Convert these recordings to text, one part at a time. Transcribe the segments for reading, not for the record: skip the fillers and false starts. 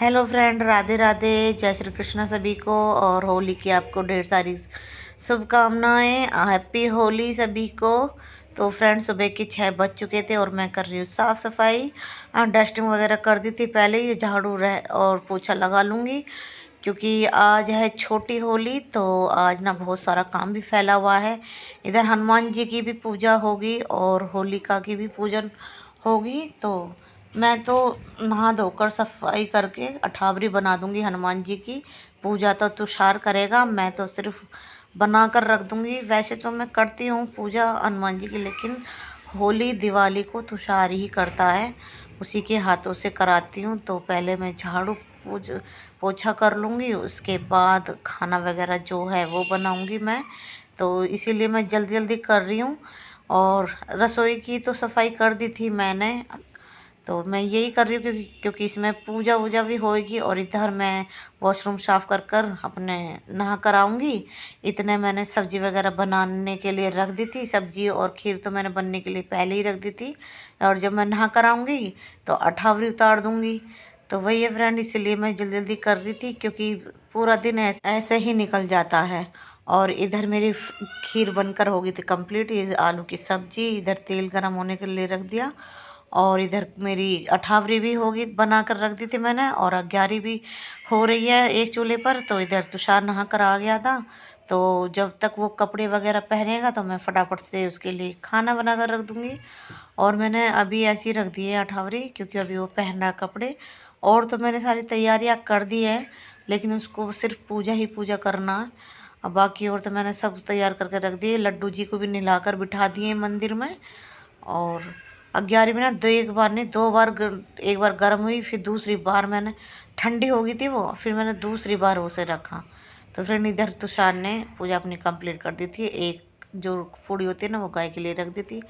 Hello friend, Radhe Radhe. जय श्री कृष्ण सभी को, और होली की आपको ढेर सारी शुभकामनाएं। हैप्पी होली सभी को। तो फ्रेंड, सुबह के 6 बज चुके थे और मैं कर रही हूँ साफ़ सफाई। डस्टिंग वगैरह कर दी थी पहले ही, झाड़ू रह और पोछा लगा लूँगी क्योंकि आज है छोटी होली। तो आज ना बहुत सारा काम भी फैला हुआ है। इधर हनुमान जी की भी पूजा होगी और होलिका की भी पूजन होगी। तो मैं तो नहा धोकर सफाई करके अठावरी बना दूंगी हनुमान जी की। पूजा तो तुषार करेगा, मैं तो सिर्फ बना कर रख दूंगी। वैसे तो मैं करती हूँ पूजा हनुमान जी की, लेकिन होली दिवाली को तुषार ही करता है, उसी के हाथों से कराती हूँ। तो पहले मैं झाड़ू पोछा कर लूँगी, उसके बाद खाना वगैरह जो है वो बनाऊँगी मैं। तो इसीलिए मैं जल्दी जल्दी कर रही हूँ। और रसोई की तो सफाई कर दी थी मैंने। तो मैं यही कर रही हूँ क्योंकि इसमें पूजा वूजा भी होएगी। और इधर मैं वॉशरूम साफ़ कर कर अपने नहा कर आऊँगी। इतने मैंने सब्ज़ी वगैरह बनाने के लिए रख दी थी। सब्ज़ी और खीर तो मैंने बनने के लिए पहले ही रख दी थी। और जब मैं नहा कर आऊँगी तो अठावरी उतार दूँगी। तो वही है फ्रेंड, इसलिए मैं जल्दी जल्दी कर रही थी क्योंकि पूरा दिन ऐसे ही निकल जाता है। और इधर मेरी खीर बनकर हो गई थी कंप्लीट। ये आलू की सब्ज़ी, इधर तेल गरम होने के लिए रख दिया। और इधर मेरी अठावरी भी होगी, बना कर रख दी थी मैंने। और 11 भी हो रही है एक चूल्हे पर। तो इधर तुषार नहा कर आ गया था। तो जब तक वो कपड़े वगैरह पहनेगा तो मैं फटाफट से उसके लिए खाना बना कर रख दूँगी। और मैंने अभी ऐसे ही रख दी है अठावरी क्योंकि अभी वो पहन रहा कपड़े। और तो मैंने सारी तैयारियां कर दी है, लेकिन उसको सिर्फ पूजा ही पूजा करना है। अब बाकी और तो मैंने सब तैयार करके रख दिए। लड्डू जी को भी नहलाकर बिठा दिए मंदिर में। और 11 में ना दो, एक बार नहीं, 2 बार एक बार गर्म हुई, फिर दूसरी बार मैंने ठंडी हो गई थी वो, फिर मैंने दूसरी बार उसे रखा। तो फिर इधर तुषार ने पूजा अपनी कंप्लीट कर दी थी। एक जो पूड़ी होती है ना वो गाय के लिए रख दी थी।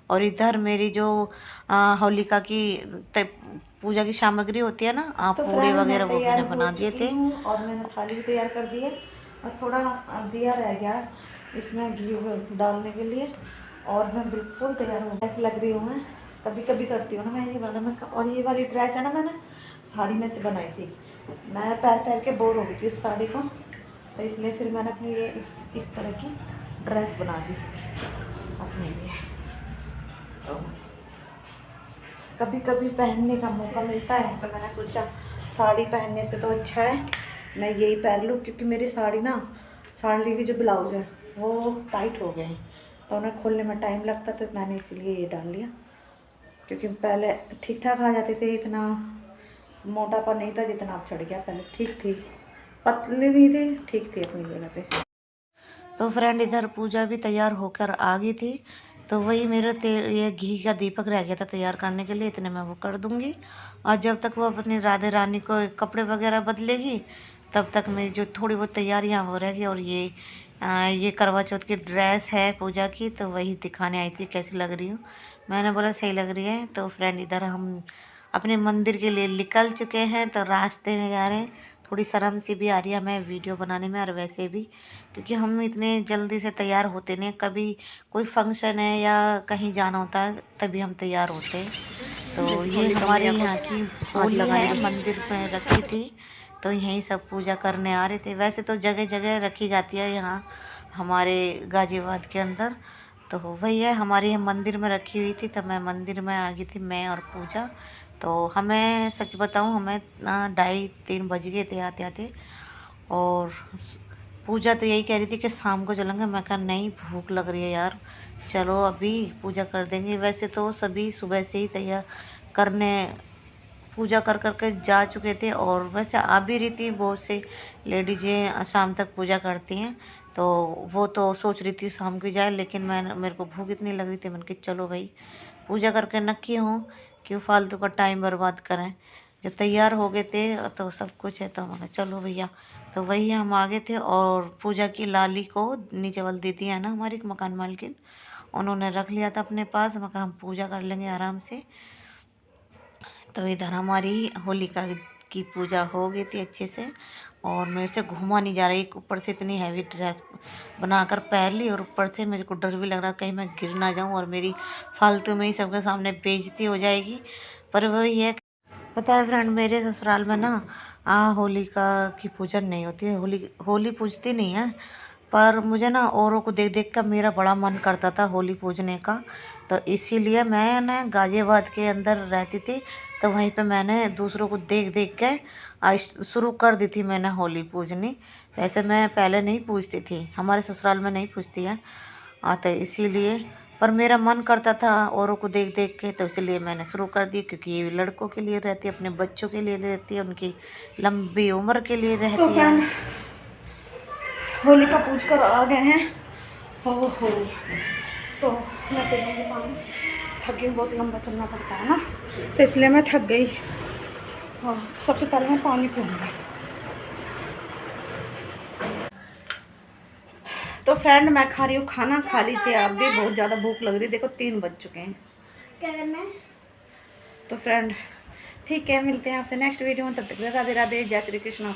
और इधर मेरी जो होलिका की पूजा की सामग्री होती है ना, तो पूड़ी फ्रेंड, वगैरह, मैं वो तैयार मैंने हो बना दिए चुकी थे। हूँ और मैंने थाली भी तैयार कर दी है। और थोड़ा दिया रह गया इसमें घी डालने के लिए। और मैं बिल्कुल तैयार हो लग रही हूँ। मैं कभी कभी करती हूँ ना मैं ये वाला। मैं और ये वाली ड्रेस है ना, मैंने साड़ी में से बनाई थी। मैं पहन के बोर हो गई थी उस साड़ी को, तो इसलिए फिर मैंने अपनी ये इस तरह की ड्रेस बना ली अपने लिए। तो कभी कभी पहनने का मौका मिलता है तो मैंने सोचा साड़ी पहनने से तो अच्छा है मैं यही पहन लूँ, क्योंकि मेरी साड़ी ना, साड़ी के जो ब्लाउज है वो टाइट हो गए हैं, तो उन्हें खोलने में टाइम लगता, तो मैंने इसलिए ये डाल लिया। क्योंकि पहले ठीक ठाक आ जाते थे, इतना मोटापा नहीं था जितना अब चढ़ गया। पहले ठीक थी, पतली भी थी, ठीक थी अपनी जगह पे। तो फ्रेंड, इधर पूजा भी तैयार होकर आ गई थी। तो वही मेरा ये घी का दीपक रह गया था तैयार करने के लिए, इतने मैं वो कर दूंगी। और जब तक वो अपनी राधे रानी को कपड़े वगैरह बदलेगी, तब तक मेरी जो थोड़ी बहुत तैयारियां हो रहेगी। और ये करवा चौथ की ड्रेस है पूजा की, तो वही दिखाने आई थी कैसी लग रही हूँ। मैंने बोला सही लग रही है। तो फ्रेंड, इधर हम अपने मंदिर के लिए निकल चुके हैं, तो रास्ते में जा रहे हैं। थोड़ी शर्म सी भी आ रही है हमें वीडियो बनाने में, और वैसे भी क्योंकि हम इतने जल्दी से तैयार होते नहीं। कभी कोई फंक्शन है या कहीं जाना होता है तभी हम तैयार होते हैं। तो ये हमारे यहाँ की होली है, मंदिर में रखी थी, तो यहीं सब पूजा करने आ रहे थे। वैसे तो जगह जगह रखी जाती है यहाँ हमारे गाजियाबाद के अंदर। तो वही है, हमारे यहाँ मंदिर में रखी हुई थी, तो मैं मंदिर में आ गई थी, मैं और पूजा। तो हमें सच बताऊँ, हमें 2:30-3 बज गए थे आते आते। और पूजा तो यही कह रही थी कि शाम को चलेंगे। मैं कहा नहीं, भूख लग रही है यार, चलो अभी पूजा कर देंगे। वैसे तो सभी सुबह से ही तैयार करने पूजा कर कर के जा चुके थे। और वैसे आ भी रही थी, बहुत से लेडीजें शाम तक पूजा करती हैं। तो वो तो सोच रही थी शाम को जाए, लेकिन मेरे को भूख इतनी लग रही थी, मैंने कहा चलो भाई पूजा करके नक्की हूँ, क्यों फालतू का टाइम बर्बाद करें। जब तैयार हो गए थे तो सब कुछ है, तो मैं कहा चलो भैया। तो वही हम आ गए थे। और पूजा की लाली को नीचे वाली दीदी है ना हमारी मकान मालकिन, उन्होंने रख लिया था अपने पास। मैं कहा हम पूजा कर लेंगे आराम से। तो इधर हमारी होलिका की पूजा हो गई थी अच्छे से। और मेरे से घूमा नहीं जा रहा, एक ऊपर से इतनी हैवी ड्रेस बनाकर पहन ली, और ऊपर से मेरे को डर भी लग रहा कहीं मैं गिर ना जाऊं और मेरी फालतू में ही सबके सामने बेइज्जती हो जाएगी। पर वही है, पता है फ्रेंड, मेरे ससुराल में ना होली की पूजन नहीं होती है। होली पूजती नहीं है। पर मुझे ना औरों को देख देख कर मेरा बड़ा मन करता था होली पूजने का। तो इसीलिए मैं ना गाजियाबाद के अंदर रहती थी, तो वहीं पे मैंने दूसरों को देख देख के आज शुरू कर दी थी मैंने होली पूजनी। वैसे मैं पहले नहीं पूजती थी, हमारे ससुराल में नहीं पूजती है। तो इसीलिए, पर मेरा मन करता था औरों को देख देख के, तो इसलिए मैंने शुरू कर दी। क्योंकि ये लड़कों के लिए रहती है, अपने बच्चों के लिए रहती है, उनकी लंबी उम्र के लिए तो रहती है। फ्रेंड होली का पूज कर आ गए हैं। हो तो मैं पीऊँगी पानी, थकी हूँ, बहुत लंबा चलना पड़ता है ना, तो इसलिए मैं थक गई। हाँ, सबसे पहले मैं पानी पीऊँगी। तो फ्रेंड मैं खा रही हूँ खाना, खा लीजिए आप भी, बहुत ज़्यादा भूख लग रही है। देखो 3 बज चुके हैं। क्या करना है? तो फ्रेंड ठीक है, मिलते हैं आपसे नेक्स्ट वीडियो में। तब तक राधे राधे, जय श्री कृष्ण।